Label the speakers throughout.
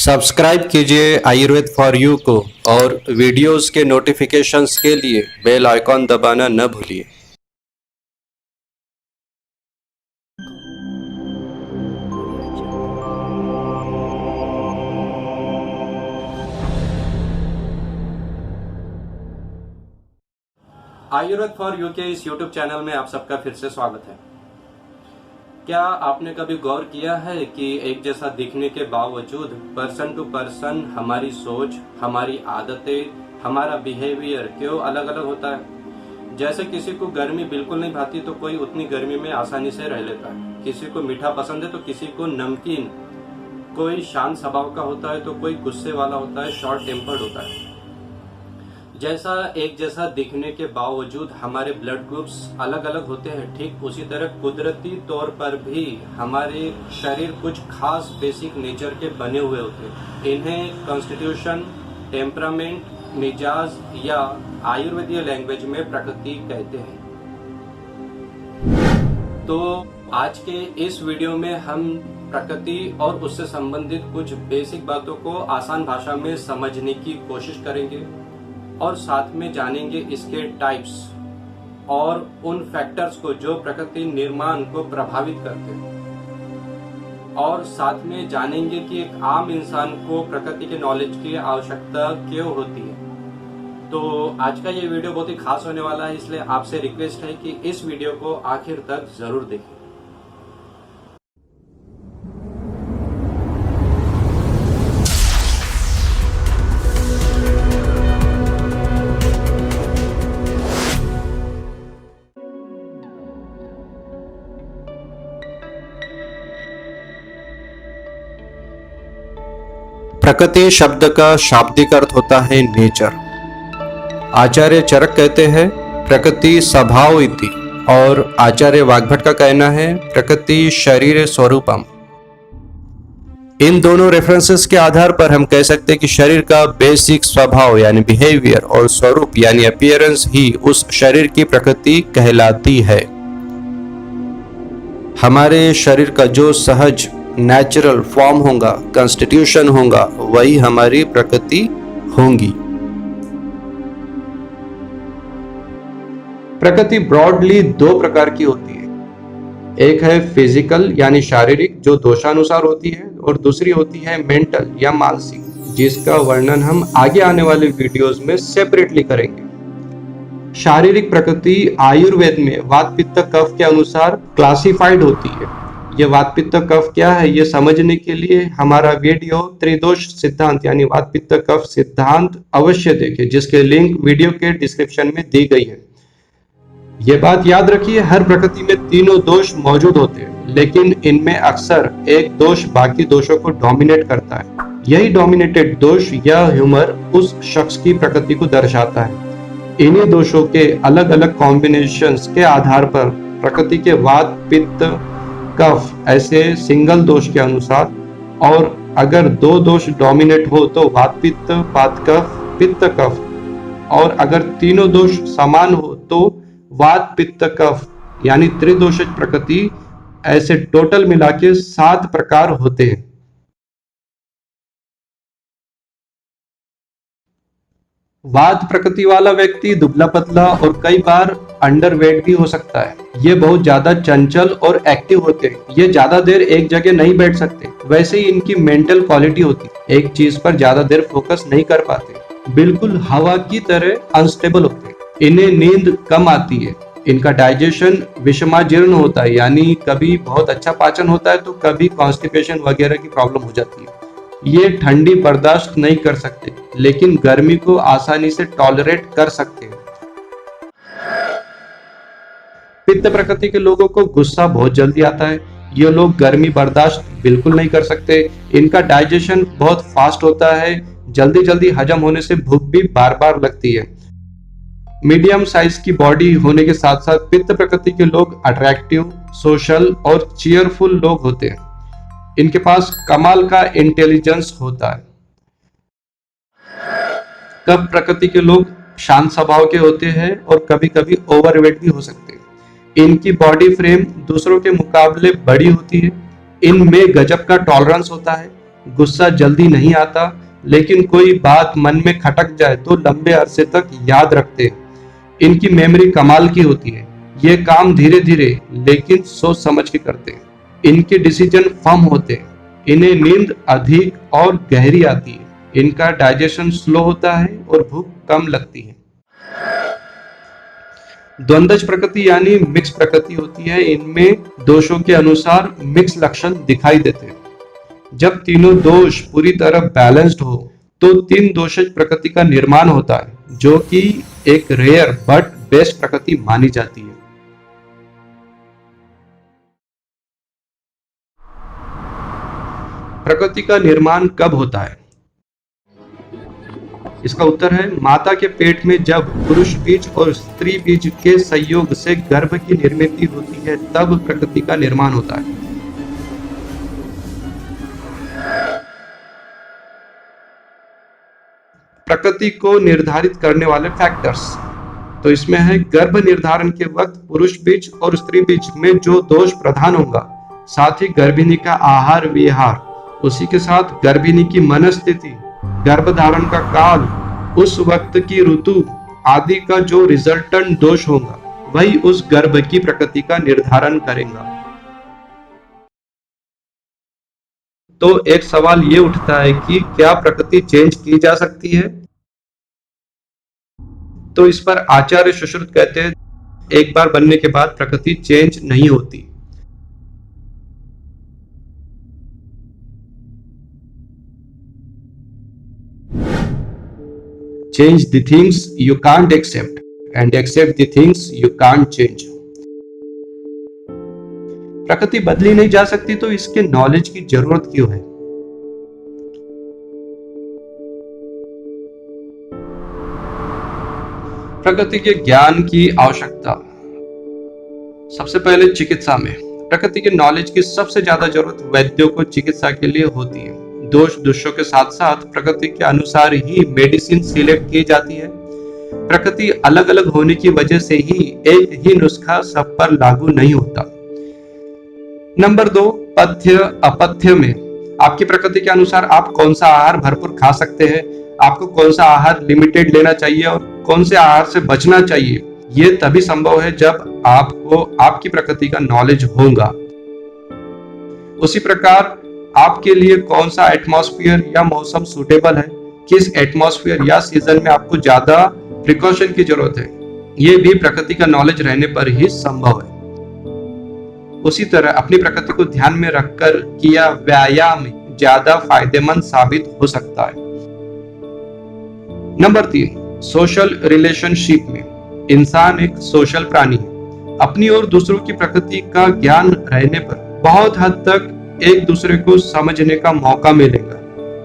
Speaker 1: Subscribe कीजिए Ayurveda for you को और वीडियोस के नोटिफिकेशंस के लिए बेल आइकॉन दबाना न भूलिए। आयुर्वेद फॉर यू के इस यूट्यूब चैनल में आप सबका फिर से स्वागत है। क्या आपने कभी गौर किया है कि एक जैसा दिखने के बावजूद पर्सन टू पर्सन हमारी सोच, हमारी आदतें, हमारा बिहेवियर क्यों अलग अलग होता है। जैसे किसी को गर्मी बिल्कुल नहीं भाती तो कोई उतनी गर्मी में आसानी से रह लेता है, किसी को मीठा पसंद है तो किसी को नमकीन, कोई शांत स्वभाव का होता है तो कोई गुस्से वाला होता है, शॉर्ट टेम्पर्ड होता है। जैसा एक जैसा दिखने के बावजूद हमारे ब्लड ग्रुप्स अलग अलग होते हैं, ठीक उसी तरह कुदरती तौर पर भी हमारे शरीर कुछ खास बेसिक नेचर के बने हुए होते हैं। इन्हें कॉन्स्टिट्यूशन, टेम्परामेंट, मिजाज या आयुर्वेदीय लैंग्वेज में प्रकृति कहते हैं। तो आज के इस वीडियो में हम प्रकृति और उससे संबंधित कुछ बेसिक बातों को आसान भाषा में समझने की कोशिश करेंगे और साथ में जानेंगे इसके टाइप्स और उन फैक्टर्स को जो प्रकृति निर्माण को प्रभावित करते हैं, और साथ में जानेंगे कि एक आम इंसान को प्रकृति के नॉलेज की आवश्यकता क्यों होती है। तो आज का ये वीडियो बहुत ही खास होने वाला है, इसलिए आपसे रिक्वेस्ट है कि इस वीडियो को आखिर तक जरूर देखें। प्रकृति शब्द का शाब्दिक अर्थ होता है नेचर। आचार्य चरक कहते हैं प्रकृति स्वभाव इति, और आचार्य वाग्भट का कहना है प्रकृति शरीर स्वरूपम। इन दोनों रेफरेंसेस के आधार पर हम कह सकते हैं कि शरीर का बेसिक स्वभाव यानी बिहेवियर और स्वरूप यानी अपीयरेंस ही उस शरीर की प्रकृति कहलाती है। हमारे शरीर का जो सहज नेचुरल फॉर्म होगा, कॉन्स्टिट्यूशन होगा, वही हमारी प्रकृति होंगी। प्रकृति ब्रॉडली दो प्रकार की होती है। एक है फिजिकल यानी शारीरिक जो दोषानुसार होती है, और दूसरी होती है मेंटल या मानसिक, जिसका वर्णन हम आगे आने वाले वीडियोस में सेपरेटली करेंगे। शारीरिक प्रकृति आयुर्वेद में वात पित्त कफ के अनुसार क्लासिफाइड होती है। ये वात पित्त कफ क्या है ये समझने के लिए हमारा वीडियो त्रिदोष सिद्धांत यानी वात पित्त कफ सिद्धांत अवश्य देखें, जिसके लिंक वीडियो के डिस्क्रिप्शन में दी गई है। ये बात याद रखिए, हर प्रकृति में तीनों दोष मौजूद होते हैं, लेकिन इनमें अक्सर एक दोष बाकी दोषों को डोमिनेट करता है। यही डोमिनेटेड दोष या ह्यूमर उस शख्स की प्रकृति को दर्शाता है। इन्हीं दोषों के अलग अलग कॉम्बिनेशंस के आधार पर प्रकृति के वात पित्त कफ ऐसे सिंगल दोष के अनुसार, और अगर दो दोष डोमिनेट हो तो वात कफ पित्त कफ, और अगर तीनों दोष समान हो तो वात पित्त कफ यानी त्रिदोषज प्रकृति। ऐसे टोटल मिला के 7 प्रकार होते हैं। वात प्रकृति वाला व्यक्ति दुबला पतला और कई बार अंडरवेट भी हो सकता है। ये बहुत ज्यादा चंचल और एक्टिव होते हैं। ये ज्यादा देर एक जगह नहीं बैठ सकते। वैसे ही इनकी मेंटल क्वालिटी होती है, एक चीज पर ज्यादा देर फोकस नहीं कर पाते, बिल्कुल हवा की तरह अनस्टेबल होते हैं। इन्हें नींद कम आती है। इनका डाइजेशन विषमाजीर्ण होता है, यानी कभी बहुत अच्छा पाचन होता है तो कभी कॉन्स्टिपेशन वगैरह की प्रॉब्लम हो जाती है। ये ठंडी बर्दाश्त नहीं कर सकते, लेकिन गर्मी को आसानी से टॉलरेट कर सकते हैं। पित्त प्रकृति के लोगों को गुस्सा बहुत जल्दी आता है। ये लोग गर्मी बर्दाश्त बिल्कुल नहीं कर सकते। इनका डाइजेशन बहुत फास्ट होता है, जल्दी जल्दी हजम होने से भूख भी बार बार लगती है। मीडियम साइज की बॉडी होने के साथ साथ पित्त प्रकृति के लोग अट्रैक्टिव, सोशल और चीयरफुल लोग होते हैं। इनके पास कमाल का इंटेलिजेंस होता है। कफ प्रकृति के लोग शांत स्वभाव के होते हैं और कभी कभी ओवरवेट भी हो सकते हैं। इनकी बॉडी फ्रेम दूसरों के मुकाबले बड़ी होती है। इनमें गजब का टॉलरेंस होता है। गुस्सा जल्दी नहीं आता, लेकिन कोई बात मन में खटक जाए तो लंबे अरसे तक याद रखते हैं। इनकी मेमोरी कमाल की होती है। ये काम धीरे धीरे लेकिन सोच समझ के करते हैं। इनके डिसीजन फर्म होते हैं। इन्हें नींद अधिक और गहरी आती है। इनका डाइजेशन स्लो होता है और भूख कम लगती है। द्वंद्वज प्रकृति यानी मिक्स प्रकृति होती है। इनमें दोषों के अनुसार मिक्स लक्षण दिखाई देते हैं। जब तीनों दोष पूरी तरह बैलेंस्ड हो तो तीन दोषज प्रकृति का निर्माण होता है, जो कि एक रेयर बट बेस्ट प्रकृति मानी जाती है। प्रकृति का निर्माण कब होता है? इसका उत्तर है माता के पेट में जब पुरुष बीज और स्त्री बीज के संयोग से गर्भ की निर्मित होती है, तब प्रकृति का निर्माण होता है। प्रकृति को निर्धारित करने वाले फैक्टर्स, तो इसमें है गर्भ निर्धारण के वक्त पुरुष बीज और स्त्री बीज में जो दोष प्रधान होगा, साथ ही गर्भिणी का आहार विहार, उसी के साथ गर्भिणी की मनस्थिति, गर्भधारण का काल, उस वक्त की ऋतु आदि का जो रिजल्टेंट दोष होगा, वही उस गर्भ की प्रकृति का निर्धारण करेगा। तो एक सवाल ये उठता है कि क्या प्रकृति चेंज की जा सकती है? तो इस पर आचार्य सुश्रुत कहते हैं, एक बार बनने के बाद प्रकृति चेंज नहीं होती। Change the things you can't accept and accept the things you can't change. प्रकृति बदली नहीं जा सकती, तो इसके नॉलेज की जरूरत क्यों है? प्रकृति के ज्ञान की आवश्यकता। सबसे पहले चिकित्सा में प्रकृति के नॉलेज की सबसे ज्यादा जरूरत वैद्यों को चिकित्सा के लिए होती है। दोषों के साथ साथ प्रकृति के अनुसार ही मेडिसिन सिलेक्ट की जाती है। प्रकृति अलग अलग होने की वजह से ही एक ही नुस्खा सब पर लागू नहीं होता। नंबर 2, पथ्य अपथ्य में आपकी प्रकृति के अनुसार आप कौन सा आहार भरपूर खा सकते हैं, आपको कौन सा आहार लिमिटेड लेना चाहिए और कौन से आहार से बचना चाहिए। ये तभी संभव है जब आपको आपकी प्रकृति का नॉलेज होगा। उसी प्रकार आपके लिए कौन सा एटमॉस्फेयर या मौसम सूटेबल है, किस एटमॉस्फेयर या सीजन में आपको ज्यादा प्रिकॉशन की जरूरत है, ये भी प्रकृति का नॉलेज रहने पर ही संभव है। उसी तरह अपनी प्रकृति को ध्यान में रखकर किया व्यायाम ज्यादा फायदेमंद साबित हो सकता है। नंबर 3, सोशल रिलेशनशिप में इंसान एक सोशल प्राणी है। अपनी और दूसरों की प्रकृति का ज्ञान रहने पर बहुत हद तक एक दूसरे को समझने का मौका मिलेगा।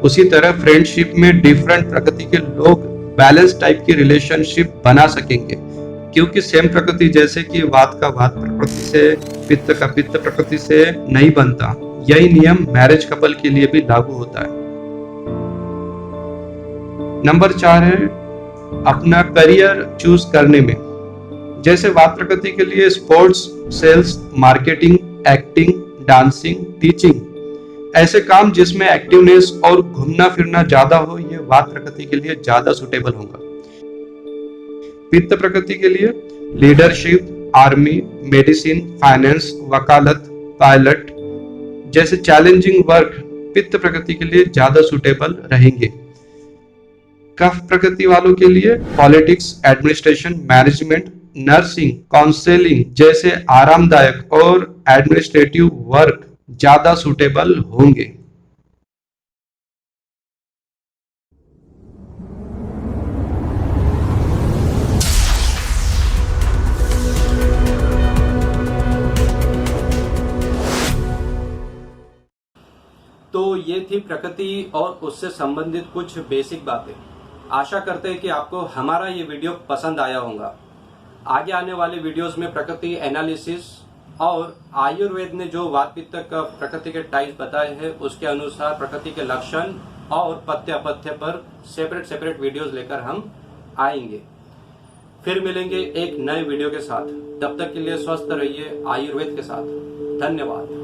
Speaker 1: उसी तरह फ्रेंडशिप में डिफरेंट प्रकृति के लोग बैलेंस टाइप की रिलेशनशिप बना सकेंगे, क्योंकि सेम प्रकृति जैसे कि वात का वात प्रकृति से, पित्त का पित्त प्रकृति से नहीं बनता। यही नियम मैरिज कपल के लिए भी लागू होता है। नंबर 4 है अपना करियर चूज करने में। जैसे वात प्रकृति के लिए sports, sales, marketing, acting, dancing, teaching, ऐसे काम जिसमें एक्टिवनेस और घूमना फिरना ज्यादा हो, ये वात प्रकृति के लिए ज्यादा सुटेबल होगा। पित्त प्रकृति के लिए लीडरशिप, आर्मी, मेडिसिन, फाइनेंस, वकालत, पायलट जैसे चैलेंजिंग वर्क पित्त प्रकृति के लिए ज्यादा सुटेबल रहेंगे। कफ प्रकृति वालों के लिए politics, administration, management, nursing, counselling जैसे आरामदायक और एडमिनिस्ट्रेटिव वर्क ज्यादा सूटेबल होंगे।
Speaker 2: तो ये थी प्रकृति और उससे संबंधित कुछ बेसिक बातें। आशा करते हैं कि आपको हमारा ये वीडियो पसंद आया होगा। आगे आने वाले वीडियोस में प्रकृति एनालिसिस और आयुर्वेद ने जो वात पित्त का प्रकृति के टाइप्स बताए हैं, उसके अनुसार प्रकृति के लक्षण और पथ्य अपथ्य पर सेपरेट वीडियोस लेकर हम आएंगे। फिर मिलेंगे एक नए वीडियो के साथ। तब तक के लिए स्वस्थ रहिए आयुर्वेद के साथ। धन्यवाद।